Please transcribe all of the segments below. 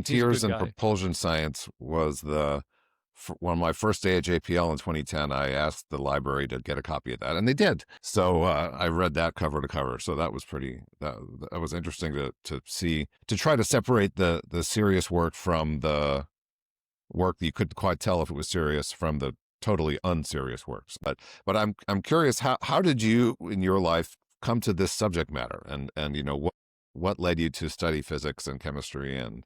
He's a Frontiers good in guy. Propulsion Science was on my first day at JPL in 2010. I asked the library to get a copy of that, and they did. So I read that cover to cover. So that was that was interesting to see, to try to separate the serious work from the work that you couldn't quite tell if it was serious from the totally unserious works. But I'm curious, how did you in your life come to this subject matter, and what led you to study physics and chemistry and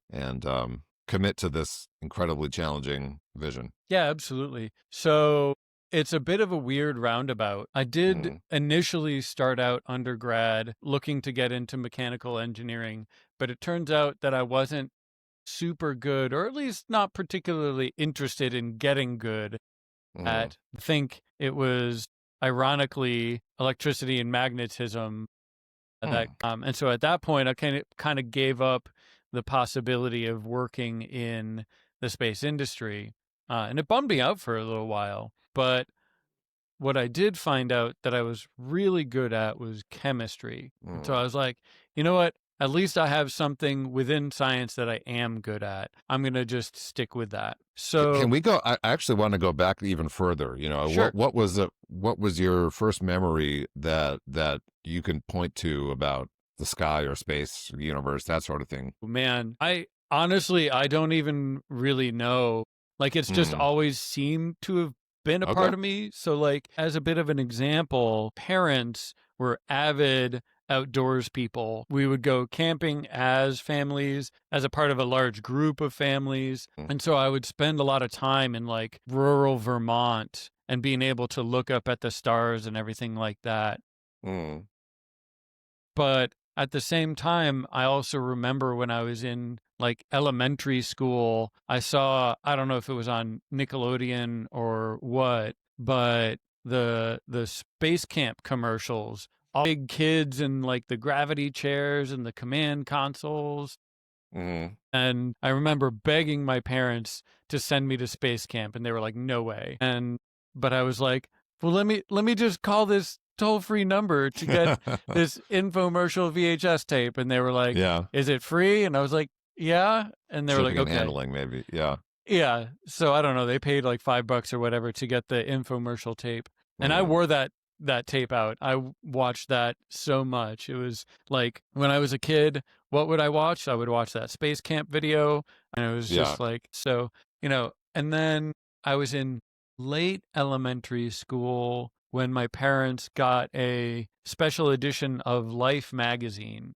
commit to this incredibly challenging vision? Yeah, absolutely. So it's a bit of a weird roundabout. I did Mm, initially start out undergrad looking to get into mechanical engineering, but it turns out that I wasn't super good, or at least not particularly interested in getting good mm, at, I think it was ironically electricity and magnetism that mm, and so at that point I kind of gave up the possibility of working in the space industry, and it bummed me out for a little while. But what I did find out that I was really good at was chemistry. And so I mm. was like, you know what? At least I have something within science that I am good at. I'm going to just stick with that. Can So, we go? I actually want to go back even further. sure. What was your first memory that you can point to about the sky or space, universe, that sort of thing? Man, I don't even really know. Like, it's just Mm, always seemed to have been a part okay. of me. So, like, as a bit of an example, parents were avid outdoors people. We would go camping as families, as a part of a large group of families. Mm, And so I would spend a lot of time in like rural Vermont and being able to look up at the stars and everything like that. mm, But at the same time, I also remember when I was in like elementary school, I saw, I don't know if it was on Nickelodeon or what, but the space camp commercials, all big kids in like the gravity chairs and the command consoles. mm. And I remember begging my parents to send me to space camp, and they were like, "No way." But I was like, "Well, let me just call this toll-free number to get this infomercial VHS tape." And they were like, Yeah, "Is it free?" And I was like, "Yeah." And they were like, shipping and "Okay." handling, maybe. Yeah. Yeah. So I don't know. They paid like $5 or whatever to get the infomercial tape. And I Mm, wore that tape out. Watched that so much. It was like when I was a kid, what would I watch? I would watch that space camp video. And it was yeah. just like, so, and then I was in late elementary school when my parents got a special edition of Life magazine.